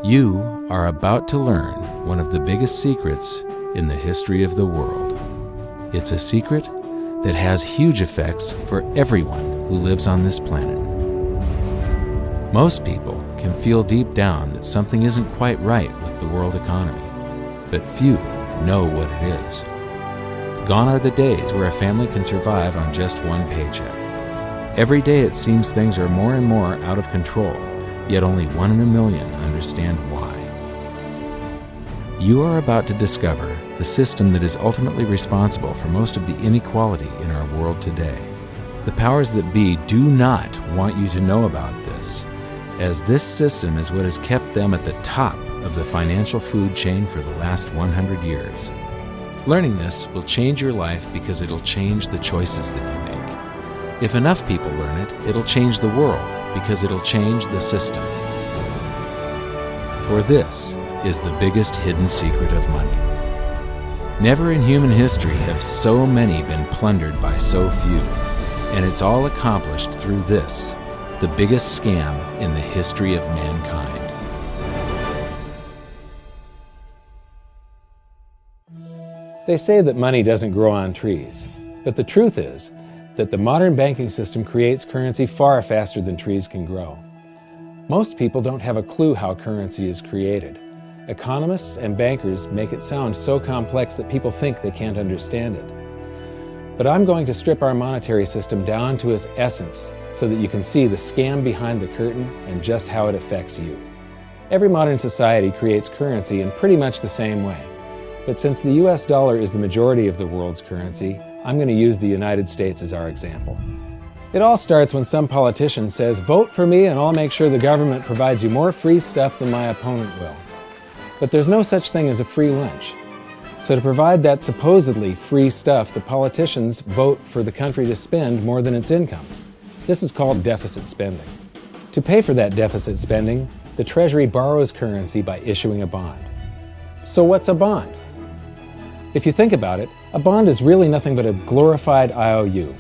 You are about to learn one of the biggest secrets in the history of the world. It's a secret that has huge effects for everyone who lives on this planet. Most people can feel deep down that something isn't quite right with the world economy, but few know what it is. Gone are the days where a family can survive on just one paycheck. Every day it seems things are more and more out of control, yet only 1 in a million understand why. You are about to discover the system that is ultimately responsible for most of the inequality in our world today. The powers that be do not want you to know about this, as this system is what has kept them at the top of the financial food chain for the last 100 years. Learning this will change your life because it'll change the choices that you make. If enough people learn it, it'll change the world because it'll change the system. For this is the biggest hidden secret of money. Never in human history have so many been plundered by so few, and it's all accomplished through this, the biggest scam in the history of mankind. They say that money doesn't grow on trees, but the truth is that the modern banking system creates currency far faster than trees can grow. Most people don't have a clue how currency is created. Economists and bankers make it sound so complex that people think they can't understand it. But I'm going to strip our monetary system down to its essence so that you can see the scam behind the curtain and just how it affects you. Every modern society creates currency in pretty much the same way. But since the US dollar is the majority of the world's currency, I'm going to use the United States as our example. It all starts when some politician says, "Vote for me and I'll make sure the government provides you more free stuff than my opponent will." But there's no such thing as a free lunch. So to provide that supposedly free stuff, the politicians vote for the country to spend more than its income. This is called deficit spending. To pay for that deficit spending, the Treasury borrows currency by issuing a bond. So what's a bond? If you think about it, a bond is really nothing but a glorified IOU.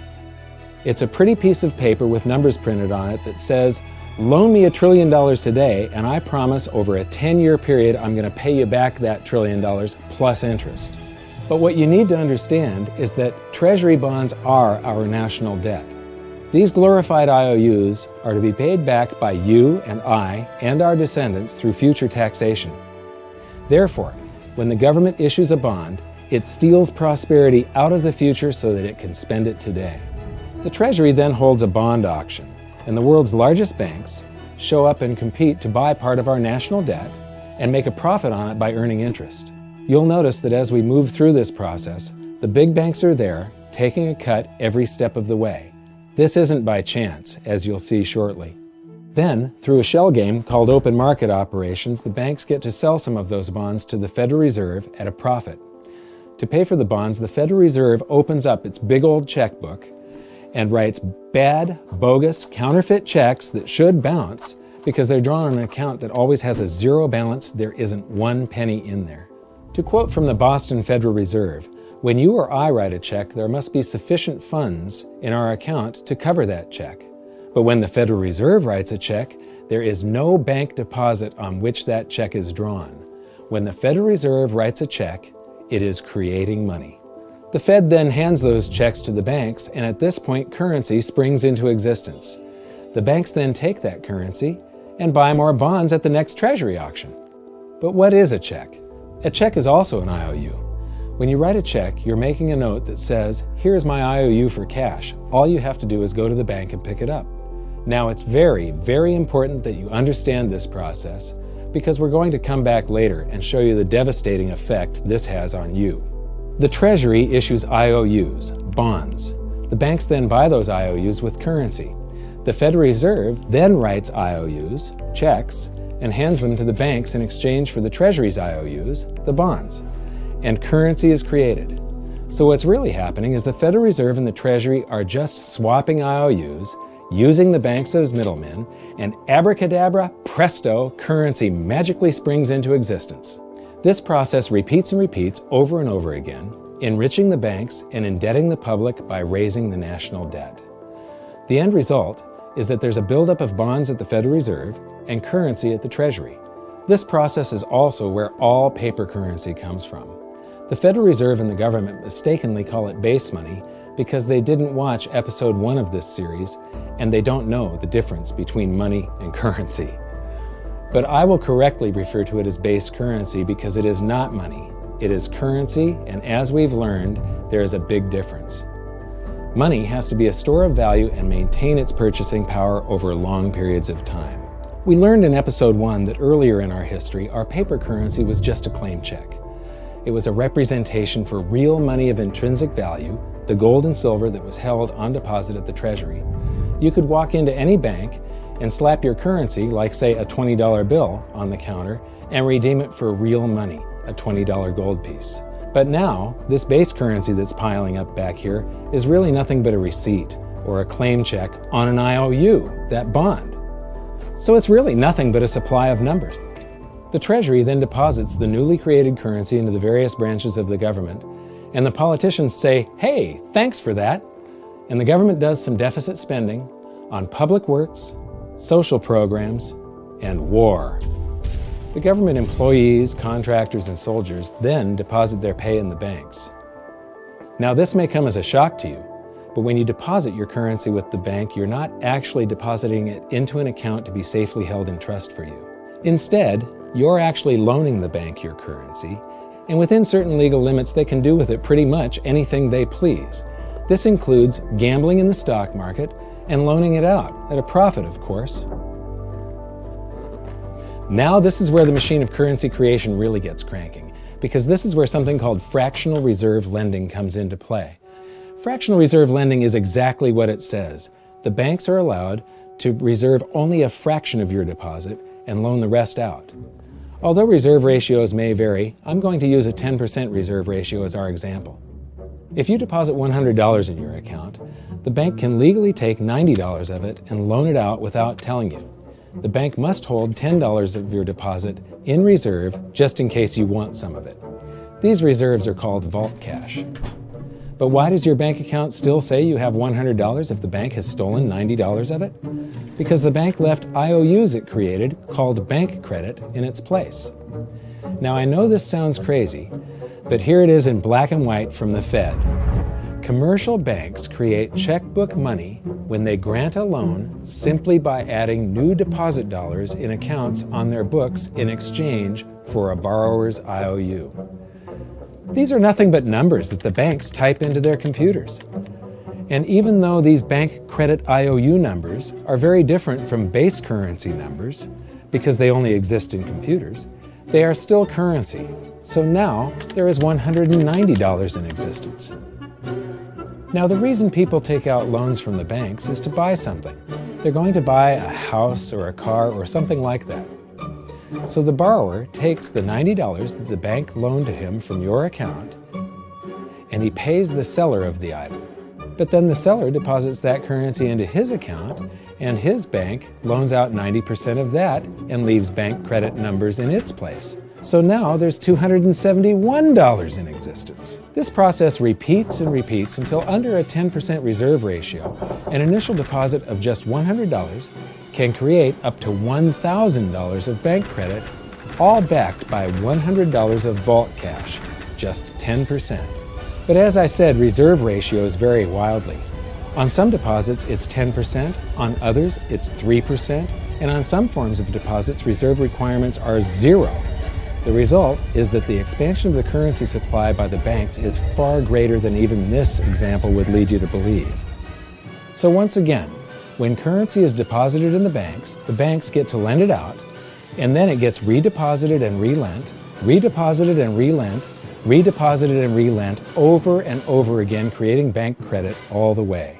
It's a pretty piece of paper with numbers printed on it that says, "Loan me $1 trillion today, and I promise over a 10-year period I'm going to pay you back that $1 trillion plus interest." But what you need to understand is that Treasury bonds are our national debt. These glorified IOUs are to be paid back by you and I and our descendants through future taxation. Therefore, when the government issues a bond, it steals prosperity out of the future so that it can spend it today. The Treasury then holds a bond auction, and the world's largest banks show up and compete to buy part of our national debt and make a profit on it by earning interest. You'll notice that as we move through this process, the big banks are there, taking a cut every step of the way. This isn't by chance, as you'll see shortly. Then, through a shell game called open market operations, the banks get to sell some of those bonds to the Federal Reserve at a profit. To pay for the bonds, the Federal Reserve opens up its big old checkbook and writes bad, bogus, counterfeit checks that should bounce because they're drawn on an account that always has a zero balance. There isn't 1 penny in there. To quote from the Boston Federal Reserve, "When you or I write a check, there must be sufficient funds in our account to cover that check. But when the Federal Reserve writes a check, there is no bank deposit on which that check is drawn. When the Federal Reserve writes a check, it is creating money." The Fed then hands those checks to the banks, and at this point, currency springs into existence. The banks then take that currency and buy more bonds at the next Treasury auction. But what is a check? A check is also an IOU. When you write a check, you're making a note that says, "Here's my IOU for cash. All you have to do is go to the bank and pick it up." Now, it's very, very important that you understand this process because we're going to come back later and show you the devastating effect this has on you. The Treasury issues IOUs, bonds. The banks then buy those IOUs with currency. The Federal Reserve then writes IOUs, checks, and hands them to the banks in exchange for the Treasury's IOUs, the bonds. And currency is created. So what's really happening is the Federal Reserve and the Treasury are just swapping IOUs, using the banks as middlemen, and abracadabra, presto, currency magically springs into existence. This process repeats and repeats over and over again, enriching the banks and indebting the public by raising the national debt. The end result is that there's a buildup of bonds at the Federal Reserve, and currency at the Treasury. This process is also where all paper currency comes from. The Federal Reserve and the government mistakenly call it base money because they didn't watch episode 1 of this series and they don't know the difference between money and currency. But I will correctly refer to it as base currency because it is not money. It is currency, and as we've learned, there is a big difference. Money has to be a store of value and maintain its purchasing power over long periods of time. We learned in episode 1 that earlier in our history, our paper currency was just a claim check. It was a representation for real money of intrinsic value, the gold and silver that was held on deposit at the Treasury. You could walk into any bank and slap your currency, like say a $20 bill, on the counter and redeem it for real money, a $20 gold piece. But now, this base currency that's piling up back here is really nothing but a receipt or a claim check on an IOU, that bond. So it's really nothing but a supply of numbers. The Treasury then deposits the newly created currency into the various branches of the government, and the politicians say, "Hey, thanks for that." And the government does some deficit spending on public works, social programs, and war. The government employees, contractors, and soldiers then deposit their pay in the banks. Now, this may come as a shock to you, but when you deposit your currency with the bank, you're not actually depositing it into an account to be safely held in trust for you. Instead, you're actually loaning the bank your currency, and within certain legal limits, they can do with it pretty much anything they please. This includes gambling in the stock market and loaning it out, at a profit, of course. Now this is where the machine of currency creation really gets cranking, because this is where something called fractional reserve lending comes into play. Fractional reserve lending is exactly what it says. The banks are allowed to reserve only a fraction of your deposit and loan the rest out. Although reserve ratios may vary, I'm going to use a 10% reserve ratio as our example. If you deposit $100 in your account, the bank can legally take $90 of it and loan it out without telling you. The bank must hold $10 of your deposit in reserve just in case you want some of it. These reserves are called vault cash. But why does your bank account still say you have $100 if the bank has stolen $90 of it? Because the bank left IOUs it created, called bank credit, in its place. Now I know this sounds crazy, but here it is in black and white from the Fed. Commercial banks create checkbook money when they grant a loan simply by adding new deposit dollars in accounts on their books in exchange for a borrower's IOU. These are nothing but numbers that the banks type into their computers. And even though these bank credit IOU numbers are very different from base currency numbers, because they only exist in computers, they are still currency. So now there is $190 in existence. Now the reason people take out loans from the banks is to buy something. They're going to buy a house or a car or something like that. So the borrower takes the $90 that the bank loaned to him from your account, and he pays the seller of the item. But then the seller deposits that currency into his account, and his bank loans out 90% of that and leaves bank credit numbers in its place. So now there's $271 in existence. This process repeats and repeats until under a 10% reserve ratio, an initial deposit of just $100 can create up to $1,000 of bank credit, all backed by $100 of vault cash, just 10%. But as I said, reserve ratios vary wildly. On some deposits, it's 10%, on others, it's 3%, and on some forms of deposits, reserve requirements are 0. The result is that the expansion of the currency supply by the banks is far greater than even this example would lead you to believe. So once again, when currency is deposited in the banks get to lend it out, and then it gets redeposited and relent, redeposited and relent, redeposited and relent over and over again, creating bank credit all the way.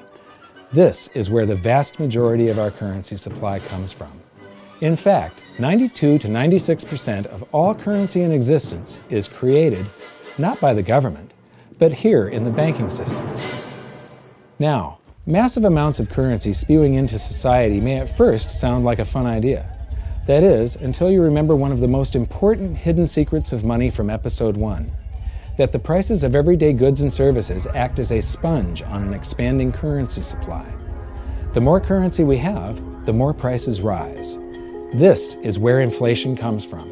This is where the vast majority of our currency supply comes from. In fact, 92 to 96% of all currency in existence is created not by the government, but here in the banking system. Now, massive amounts of currency spewing into society may at first sound like a fun idea. That is, until you remember one of the most important hidden secrets of money from episode 1, that the prices of everyday goods and services act as a sponge on an expanding currency supply. The more currency we have, the more prices rise. This is where inflation comes from.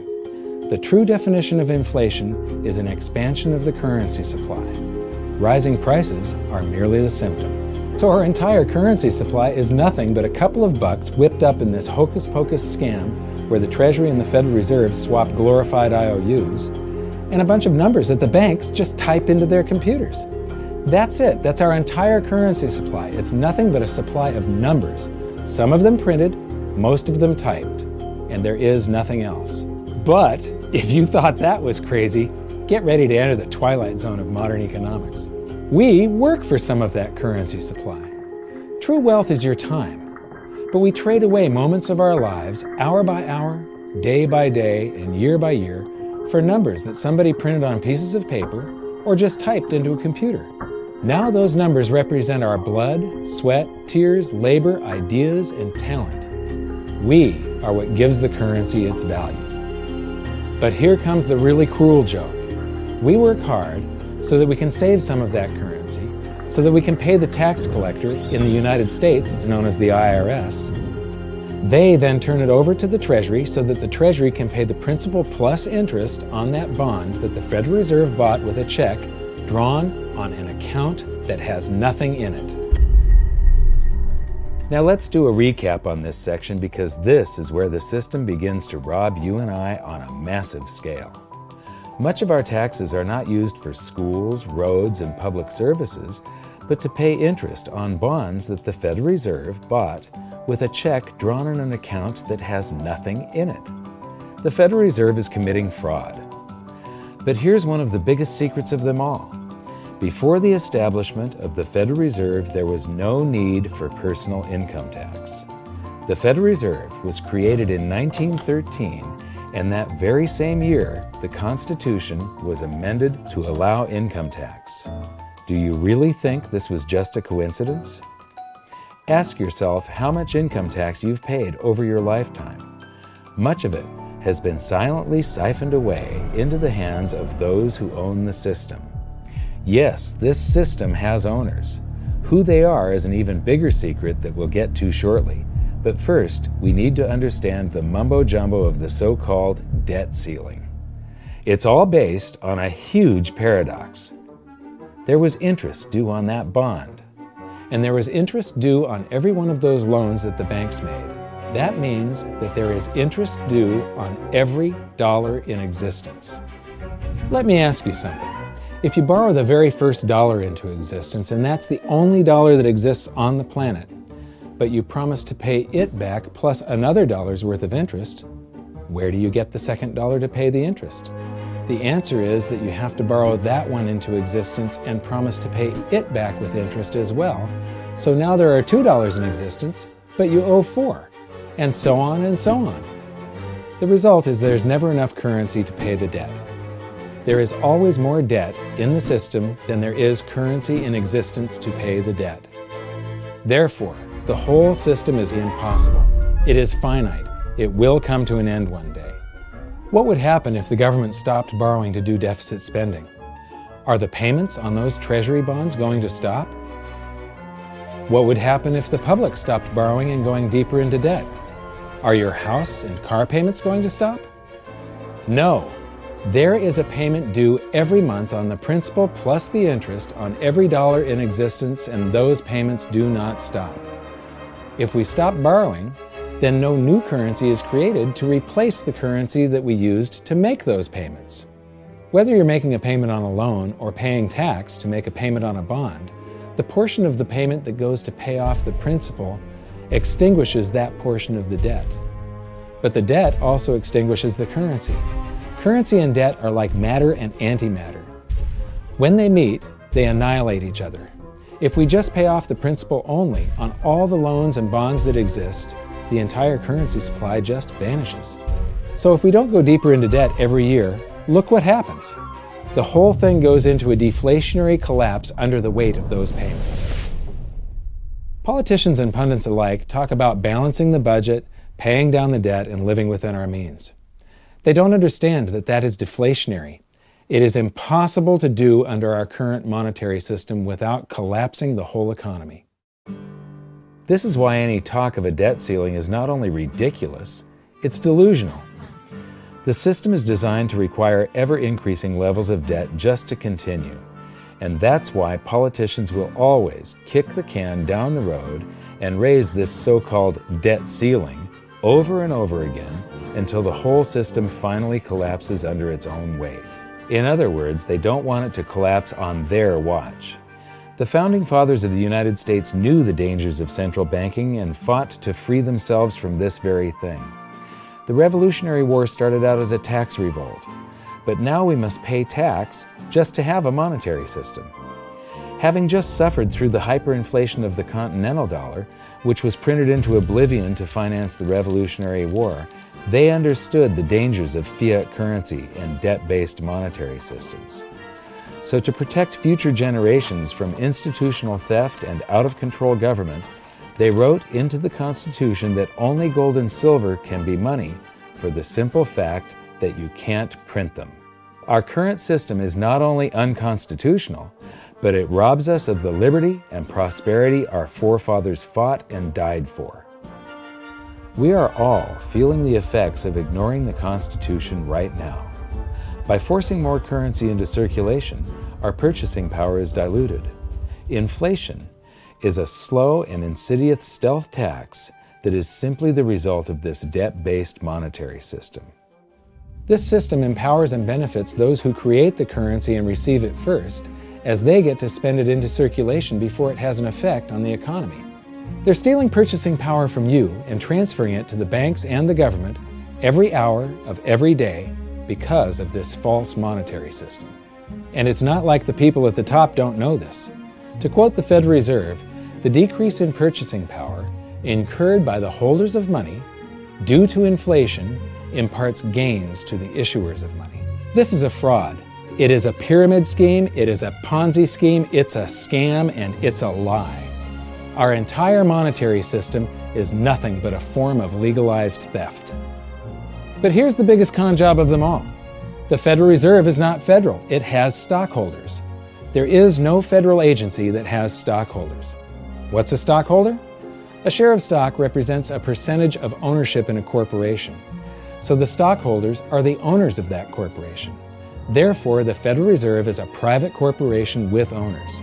The true definition of inflation is an expansion of the currency supply. Rising prices are merely the symptom. So our entire currency supply is nothing but a couple of bucks whipped up in this hocus-pocus scam where the Treasury and the Federal Reserve swap glorified IOUs, and a bunch of numbers that the banks just type into their computers. That's it. That's our entire currency supply. It's nothing but a supply of numbers. Some of them printed, most of them typed, and there is nothing else. But if you thought that was crazy, get ready to enter the twilight zone of modern economics. We work for some of that currency supply. True wealth is your time, but we trade away moments of our lives, hour by hour, day by day, and year by year, for numbers that somebody printed on pieces of paper or just typed into a computer. Now those numbers represent our blood, sweat, tears, labor, ideas, and talent. We are what gives the currency its value. But here comes the really cruel joke. We work hard so that we can save some of that currency, so that we can pay the tax collector. In the United States, it's known as the IRS. They then turn it over to the Treasury so that the Treasury can pay the principal plus interest on that bond that the Federal Reserve bought with a check drawn on an account that has nothing in it. Now let's do a recap on this section, because this is where the system begins to rob you and I on a massive scale. Much of our taxes are not used for schools, roads, and public services, but to pay interest on bonds that the Federal Reserve bought with a check drawn on an account that has nothing in it. The Federal Reserve is committing fraud. But here's one of the biggest secrets of them all. Before the establishment of the Federal Reserve, there was no need for personal income tax. The Federal Reserve was created in 1913, and that very same year, the Constitution was amended to allow income tax. Do you really think this was just a coincidence? Ask yourself how much income tax you've paid over your lifetime. Much of it has been silently siphoned away into the hands of those who own the system. Yes, this system has owners. Who they are is an even bigger secret that we'll get to shortly. But first, we need to understand the mumbo-jumbo of the so-called debt ceiling. It's all based on a huge paradox. There was interest due on that bond, and there was interest due on every one of those loans that the banks made. That means that there is interest due on every dollar in existence. Let me ask you something. If you borrow the very first dollar into existence, and that's the only dollar that exists on the planet, but you promise to pay it back plus another dollar's worth of interest, where do you get the second dollar to pay the interest? The answer is that you have to borrow that one into existence and promise to pay it back with interest as well. So now there are $2 in existence, but you owe $4, and so on and so on. The result is there's never enough currency to pay the debt. There is always more debt in the system than there is currency in existence to pay the debt. Therefore, the whole system is impossible. It is finite. It will come to an end one day. What would happen if the government stopped borrowing to do deficit spending? Are the payments on those treasury bonds going to stop? What would happen if the public stopped borrowing and going deeper into debt? Are your house and car payments going to stop? No. There is a payment due every month on the principal plus the interest on every dollar in existence, and those payments do not stop. If we stop borrowing, then no new currency is created to replace the currency that we used to make those payments. Whether you're making a payment on a loan or paying tax to make a payment on a bond, the portion of the payment that goes to pay off the principal extinguishes that portion of the debt. But the debt also extinguishes the currency. Currency and debt are like matter and antimatter. When they meet, they annihilate each other. If we just pay off the principal only on all the loans and bonds that exist, the entire currency supply just vanishes. So if we don't go deeper into debt every year, look what happens. The whole thing goes into a deflationary collapse under the weight of those payments. Politicians and pundits alike talk about balancing the budget, paying down the debt, and living within our means. They don't understand that that is deflationary. It is impossible to do under our current monetary system without collapsing the whole economy. This is why any talk of a debt ceiling is not only ridiculous, It's delusional. The system is designed to require ever-increasing levels of debt just to continue. And that's why politicians will always kick the can down the road and raise this so-called debt ceiling over and over again until the whole system finally collapses under its own weight. In other words, they don't want it to collapse on their watch. The Founding Fathers of the United States knew the dangers of central banking and fought to free themselves from this very thing. The Revolutionary War started out as a tax revolt, but now we must pay tax just to have a monetary system. Having just suffered through the hyperinflation of the continental dollar, which was printed into oblivion to finance the Revolutionary War, they understood the dangers of fiat currency and debt-based monetary systems. So to protect future generations from institutional theft and out-of-control government, they wrote into the Constitution that only gold and silver can be money for the simple fact that you can't print them. Our current system is not only unconstitutional, but it robs us of the liberty and prosperity our forefathers fought and died for. We are all feeling the effects of ignoring the Constitution right now. By forcing more currency into circulation, our purchasing power is diluted. Inflation is a slow and insidious stealth tax that is simply the result of this debt-based monetary system. This system empowers and benefits those who create the currency and receive it first, as they get to spend it into circulation before it has an effect on the economy. They're stealing purchasing power from you and transferring it to the banks and the government every hour of every day because of this false monetary system. And it's not like the people at the top don't know this. To quote the Federal Reserve, the decrease in purchasing power incurred by the holders of money due to inflation imparts gains to the issuers of money. This is a fraud. It is a pyramid scheme, it is a Ponzi scheme, it's a scam, and it's a lie. Our entire monetary system is nothing but a form of legalized theft. But here's the biggest con job of them all. The Federal Reserve is not federal, it has stockholders. There is no federal agency that has stockholders. What's a stockholder? A share of stock represents a percentage of ownership in a corporation. So the stockholders are the owners of that corporation. Therefore, the Federal Reserve is a private corporation with owners.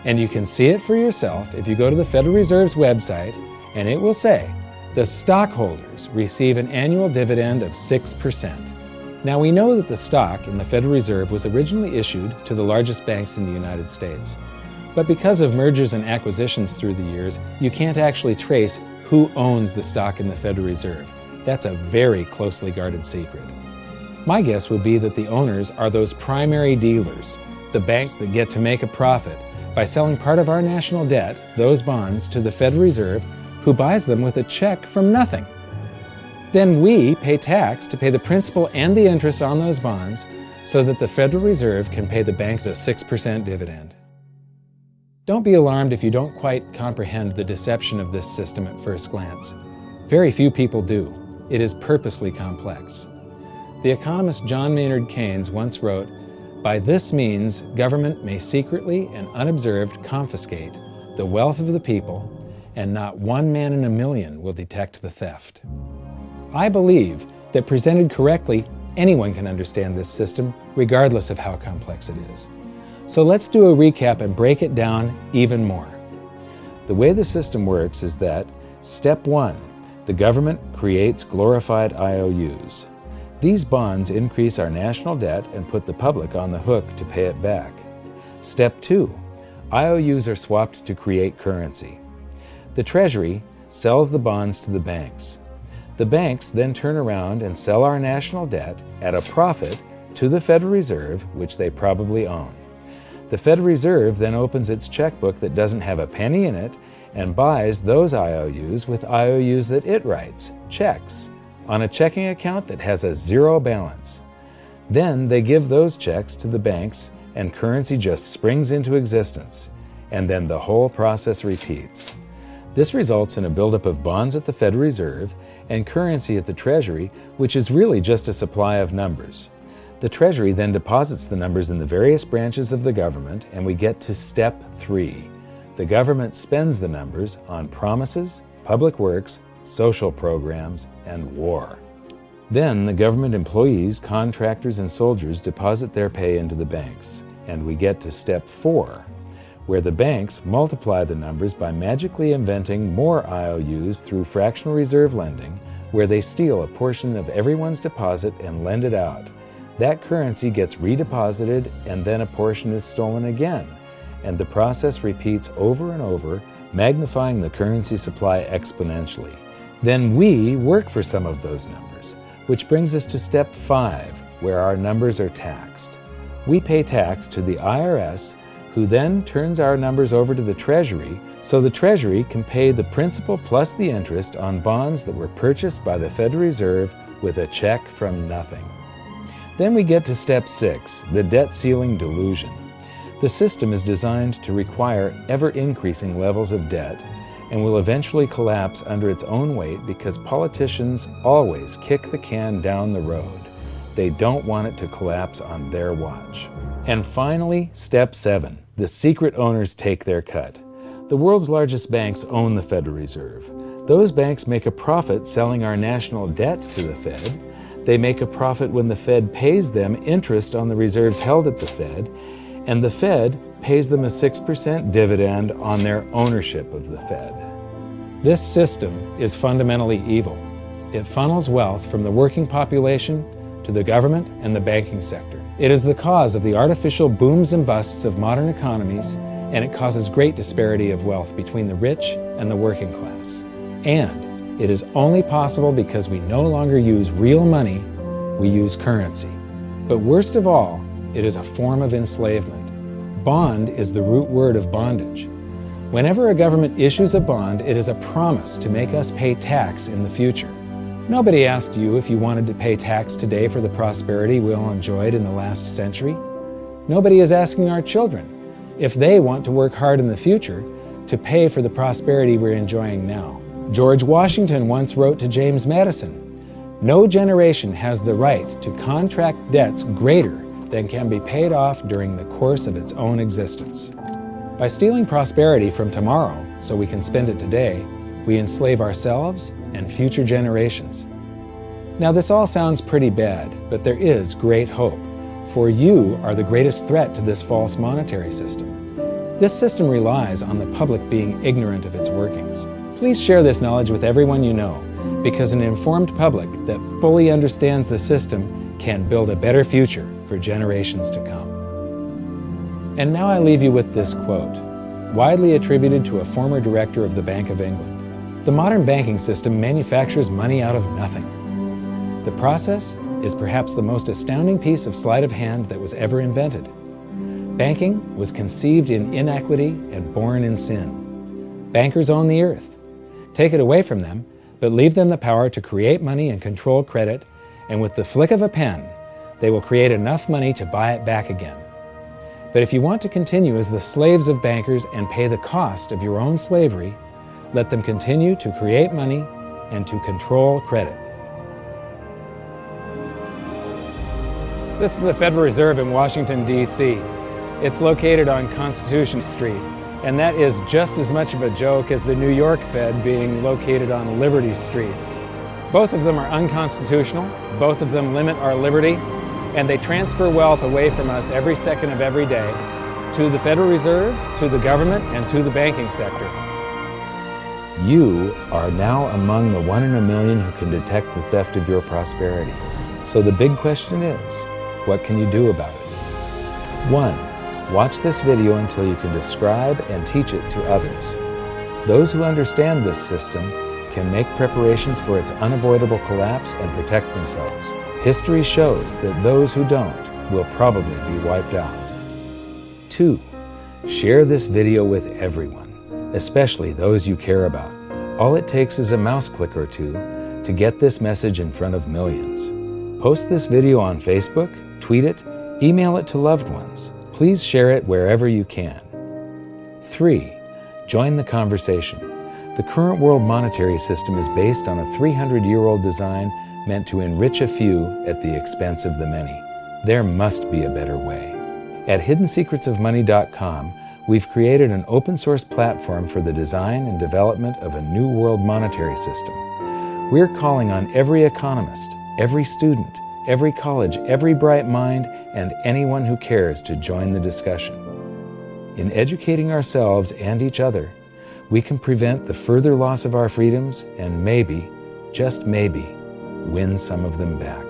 And you can see it for yourself if you go to the Federal Reserve's website, and it will say, the stockholders receive an annual dividend of 6%. Now we know that the stock in the Federal Reserve was originally issued to the largest banks in the United States. But because of mergers and acquisitions through the years, you can't actually trace who owns the stock in the Federal Reserve. That's a very closely guarded secret. My guess would be that the owners are those primary dealers, the banks that get to make a profit by selling part of our national debt, those bonds, to the Federal Reserve, who buys them with a check from nothing. Then we pay tax to pay the principal and the interest on those bonds so that the Federal Reserve can pay the banks a 6% dividend. Don't be alarmed if you don't quite comprehend the deception of this system at first glance. Very few people do. It is purposely complex. The economist John Maynard Keynes once wrote, "By this means, government may secretly and unobserved confiscate the wealth of the people, and not one man in a million will detect the theft." I believe that presented correctly, anyone can understand this system, regardless of how complex it is. So let's do a recap and break it down even more. The way the system works is that, step 1, the government creates glorified IOUs. These bonds increase our national debt and put the public on the hook to pay it back. Step 2, IOUs are swapped to create currency. The Treasury sells the bonds to the banks. The banks then turn around and sell our national debt at a profit to the Federal Reserve, which they probably own. The Federal Reserve then opens its checkbook that doesn't have a penny in it and buys those IOUs with IOUs that it writes, checks, on a checking account that has a zero balance. Then they give those checks to the banks and currency just springs into existence, and then the whole process repeats. This results in a buildup of bonds at the Federal Reserve and currency at the Treasury, which is really just a supply of numbers. The Treasury then deposits the numbers in the various branches of the government, and we get to step 3. The government spends the numbers on promises, public works, social programs, and war. Then the government employees, contractors, and soldiers deposit their pay into the banks. And we get to step 4, where the banks multiply the numbers by magically inventing more IOUs through fractional reserve lending, where they steal a portion of everyone's deposit and lend it out. That currency gets redeposited, and then a portion is stolen again. And the process repeats over and over, magnifying the currency supply exponentially. Then we work for some of those numbers, which brings us to step 5, where our numbers are taxed. We pay tax to the IRS, who then turns our numbers over to the Treasury, so the Treasury can pay the principal plus the interest on bonds that were purchased by the Federal Reserve with a check from nothing. Then we get to step 6, the debt ceiling delusion. The system is designed to require ever-increasing levels of debt and will eventually collapse under its own weight because politicians always kick the can down the road. They don't want it to collapse on their watch. And finally, step 7, the secret owners take their cut. The world's largest banks own the Federal Reserve. Those banks make a profit selling our national debt to the Fed. They make a profit when the Fed pays them interest on the reserves held at the Fed, and the Fed pays them a 6% dividend on their ownership of the Fed. This system is fundamentally evil. It funnels wealth from the working population to the government and the banking sector. It is the cause of the artificial booms and busts of modern economies, and it causes great disparity of wealth between the rich and the working class. And it is only possible because we no longer use real money, we use currency. But worst of all, it is a form of enslavement. Bond is the root word of bondage. Whenever a government issues a bond, it is a promise to make us pay tax in the future. Nobody asked you if you wanted to pay tax today for the prosperity we all enjoyed in the last century. Nobody is asking our children if they want to work hard in the future to pay for the prosperity we're enjoying now. George Washington once wrote to James Madison, "No generation has the right to contract debts greater than can be paid off during the course of its own existence." By stealing prosperity from tomorrow so we can spend it today, we enslave ourselves and future generations. Now this all sounds pretty bad, but there is great hope, for you are the greatest threat to this false monetary system. This system relies on the public being ignorant of its workings. Please share this knowledge with everyone you know, because an informed public that fully understands the system can build a better future for generations to come. And now I leave you with this quote, widely attributed to a former director of the Bank of England. The modern banking system manufactures money out of nothing. The process is perhaps the most astounding piece of sleight of hand that was ever invented. Banking was conceived in inequity and born in sin. Bankers own the earth. Take it away from them, but leave them the power to create money and control credit, and with the flick of a pen, they will create enough money to buy it back again. But if you want to continue as the slaves of bankers and pay the cost of your own slavery, let them continue to create money and to control credit. This is the Federal Reserve in Washington, D.C. It's located on Constitution Street, and that is just as much of a joke as the New York Fed being located on Liberty Street. Both of them are unconstitutional, both of them limit our liberty, and they transfer wealth away from us every second of every day to the Federal Reserve, to the government, and to the banking sector. You are now among the 1 in a million who can detect the theft of your prosperity. So the big question is, what can you do about it? 1. Watch this video until you can describe and teach it to others. Those who understand this system can make preparations for its unavoidable collapse and protect themselves. History shows that those who don't will probably be wiped out. 2. Share this video with everyone, especially those you care about. All it takes is a mouse click or two to get this message in front of millions. Post this video on Facebook, tweet it, email it to loved ones. Please share it wherever you can. 3. Join the conversation. The current world monetary system is based on a 300-year-old design meant to enrich a few at the expense of the many. There must be a better way. At hiddensecretsofmoney.com, we've created an open-source platform for the design and development of a new world monetary system. We're calling on every economist, every student, every college, every bright mind, and anyone who cares to join the discussion. In educating ourselves and each other, we can prevent the further loss of our freedoms and maybe, just maybe, win some of them back.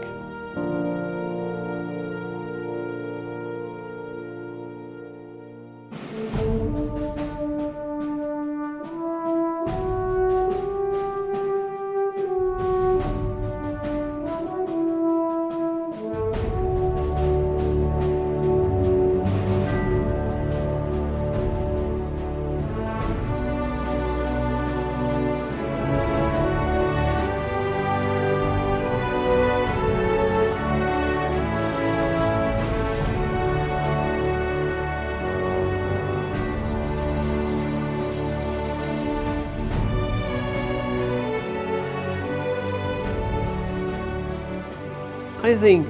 I think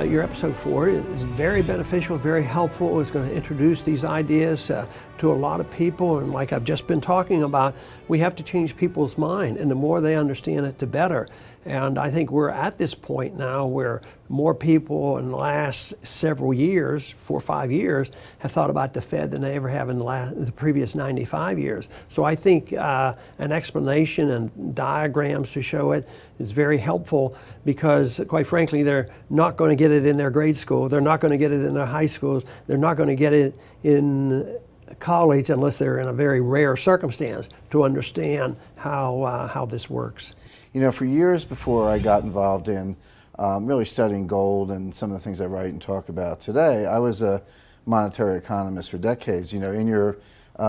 your episode 4 is very beneficial, very helpful. It's going to introduce these ideas to a lot of people, and like I've just been talking about, we have to change people's mind, and the more they understand it, the better. And I think we're at this point now where more people in the last several years, 4 or 5 years, have thought about the Fed than they ever have in the previous 95 years. So I think an explanation and diagrams to show it is very helpful, because quite frankly, they're not going to get it in their grade school. They're not going to get it in their high schools. They're not going to get it in college unless they're in a very rare circumstance to understand how this works. You know, for years before I got involved in really studying gold and some of the things I write and talk about today, I was a monetary economist for decades. You know, in your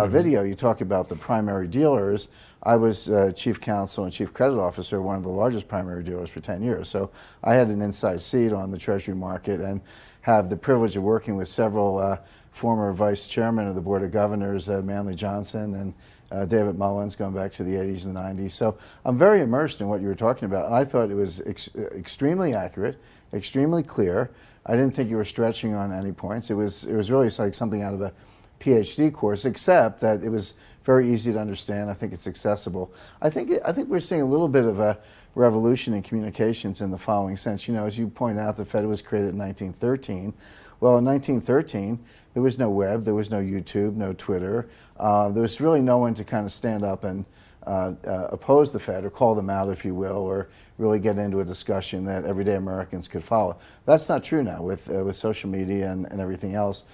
video, you talk about the primary dealers. I was chief counsel and chief credit officer, one of the largest primary dealers for 10 years. So I had an inside seat on the Treasury market and have the privilege of working with several former vice chairmen of the Board of Governors, Manley Johnson and David Mullins, going back to the 80s and 90s. So I'm very immersed in what you were talking about. And I thought it was extremely accurate, extremely clear. I didn't think you were stretching on any points. It was really like something out of a PhD course, except that it was very easy to understand. I think it's accessible. I think we're seeing a little bit of a revolution in communications in the following sense. You know, as you point out, the Fed was created in 1913. Well, in 1913, there was no web, there was no YouTube, no Twitter. There was really no one to kind of stand up and oppose the Fed or call them out, if you will, or really get into a discussion that everyday Americans could follow. That's not true now with social media and everything else.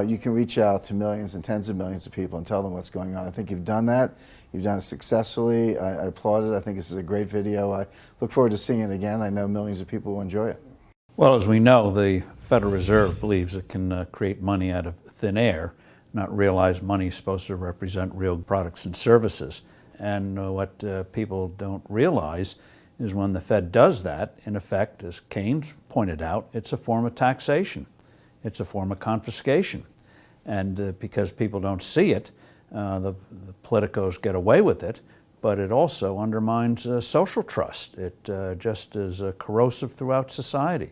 You can reach out to millions and tens of millions of people and tell them what's going on. I think you've done that. You've done it successfully. I applaud it. I think this is a great video. I look forward to seeing it again. I know millions of people will enjoy it. Well, as we know, the Federal Reserve believes it can create money out of thin air, not realize money is supposed to represent real products and services. And what people don't realize is when the Fed does that, in effect, as Keynes pointed out, it's a form of taxation. It's a form of confiscation. And because people don't see it, the politicos get away with it, but it also undermines social trust. It just is corrosive throughout society.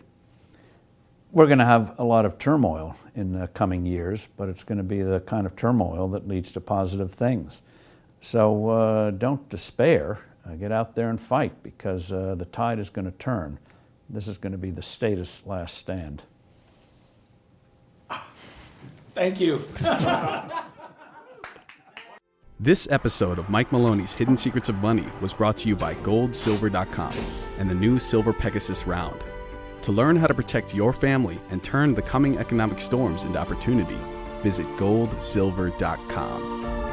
We're going to have a lot of turmoil in the coming years, but it's going to be the kind of turmoil that leads to positive things. So don't despair. Get out there and fight, because the tide is going to turn. This is going to be the status last stand. Thank you. This episode of Mike Maloney's Hidden Secrets of Money was brought to you by GoldSilver.com and the new Silver Pegasus Round. To learn how to protect your family and turn the coming economic storms into opportunity, visit GoldSilver.com.